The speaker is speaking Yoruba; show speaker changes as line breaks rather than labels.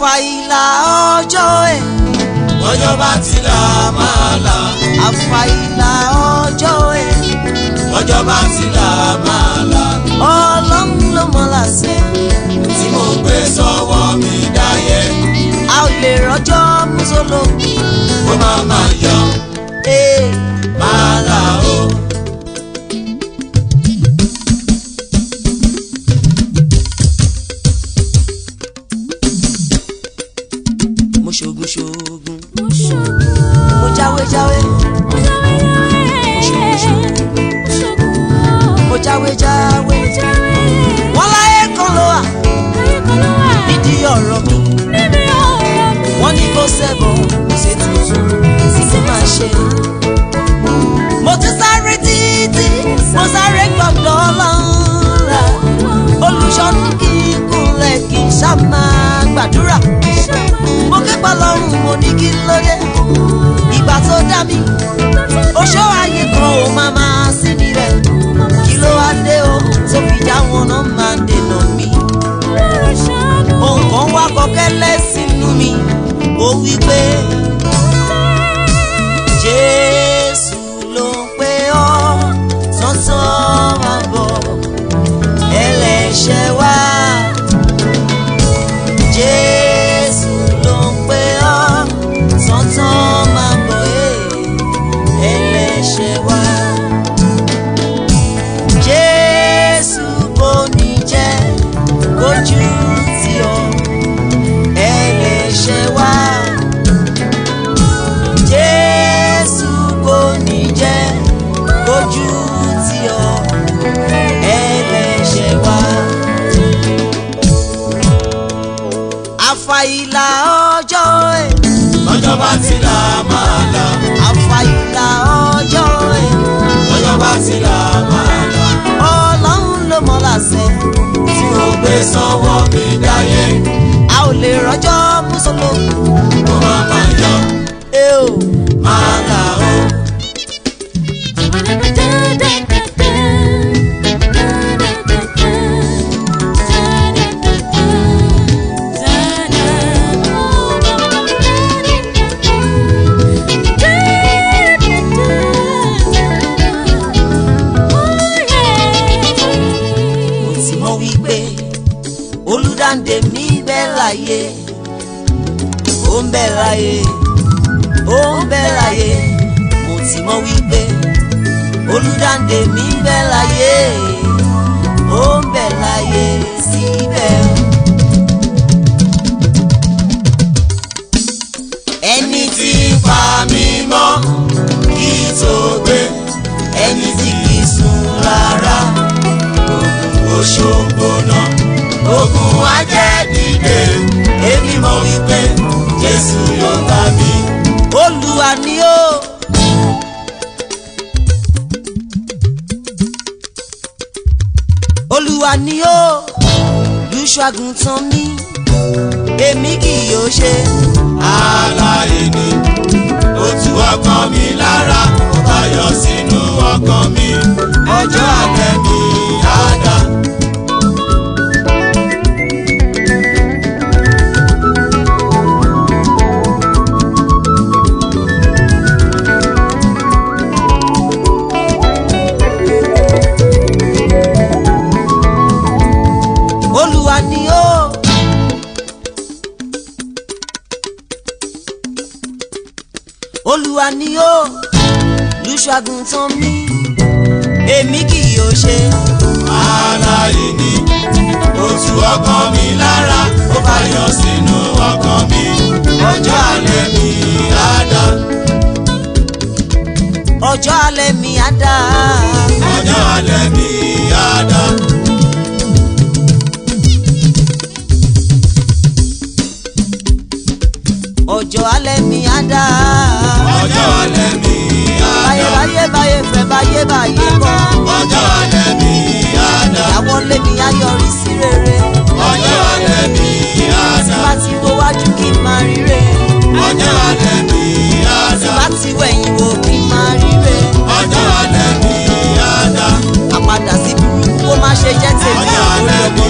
àfàìlà ọjọ́ ẹ̀.
Ọjọ́ bá ti là máa là.
Àfàìlà ọjọ́ ẹ̀.
Ọjọ́ bá ti là máa là.
Ọlọ́run ló mọ̀ lásẹ̀.
Tí mo gbé sọ́wọ́ mi dáyé.
A ò lè rọ́jọ́ mùsùlùmí.
Kó máa yọ. Máa là ó.
Mo ṣoògùn ṣoògùn. Mo jáwé jáwé. Mo jáwé jáwé. Wọ́n láyé kan ló wà nídìí ọ̀rọ̀ mi. Wọ́n ní kó sẹ́bọ̀ kò ṣe tuntun sísè máa ṣe. Mo ti sáré títí, mo sáré gbọ́dọ̀ lọ́la. Olùṣọ́nù kí n kúnlẹ̀ kí n ṣá máa gbàdúrà. Mo ké pa lọ́rùn mo ní kí ló dé. Ìgbà tó dá mi, oṣó ayé kan ò máa sí níbẹ̀. Kí ló wá dé o tó fi já wọn náà máa dènà mi. Ohun kan wá kọ́kẹ́lẹ́ sínú mi, ó wí pé Jésù ló ń pè ọ́ tọ́tọ́ máa bọ̀ ẹlẹ́ṣẹ̀ wá. Jésù ló ń pè ọ́ tọ́tọ́ máa bọ̀ ẹlẹ́ṣẹ̀ wá. Jésù kò ní jẹ́ kójú tì ọ́ ẹlẹ́ṣẹ̀ wá. Jésù kò ní jẹ́ kójú tì ọ́ ẹlẹ́ṣẹ̀ wá. Àfàìlà ọjọ́ ẹ̀.
Ọjọ́ bá ti là máa là.
Àfàìlà ọjọ́ ẹ̀.
Ọjọ́ bá ti là máa là.
Ọlọ́run ló mọ̀ lásẹ̀.
Tí mo gbé sọ́wọ́ mi dáyé.
A ò lè rọ́jọ́ mùsùlùmí.
Kó máa yọ. Máa là ó.
Olùdáǹdè mi bẹ́ láyé, ó ń bẹ láyé, ó ń bẹ láyé. Mo ti mọ̀ wípé Olùdáǹdè mi bẹ́ láyé, ó ń bẹ láyé síbẹ̀. Ẹni tí ń pa mí mọ́ kí tó gbé, ẹni tí kì í sùn rárá, ogun oṣogbo náà. Ogun ajẹ́ dìde, èmi mọ̀ wípé Jésù yóò bá mi. Olúwa ni ó. Olúwa ni ó, olùṣọ́ àgùntàn mi, èmi kì yóò ṣe
aláìní. Ó tu ọkàn mi lára, ó bá yọ sínú ọkàn mi. Ọjọ́ alẹ́ mi á dá.
Olúwa ni ó. Olúwa ni ó, olùṣọ́ àgùntàn mi, èmi kì yóò ṣe
aláìní. Ó tu ọkàn mi lára, ó bá yọ sínú ọkàn mi. Ọjọ́ alẹ́ mi á dá.
ọjọ́ alẹ́ mi á dá.
Ọjọ́ alẹ́ mi á dá.
Ọjọ́ alẹ́ mi á dá.
Ọjọ́ alẹ́ mi á dá.
Báyé fẹ́ báyé kọ́.
Ọjọ́ alẹ́ mi á dá.
Ìyàwó lé mi á yọrí sí rere.
Ọjọ́ alẹ́ mi á dá.
Tí bá ti wo wájú kí n máa ríre.
Ọjọ́ alẹ́ mi á dá.
Tí bá ti wẹ̀yìn wò kí n máa ríre.
Ọjọ́ alẹ́ mi á dá.
Àpadà sí burúkú kó má ṣe jẹ́ tèmi.
Ọjọ́ alẹ́ mi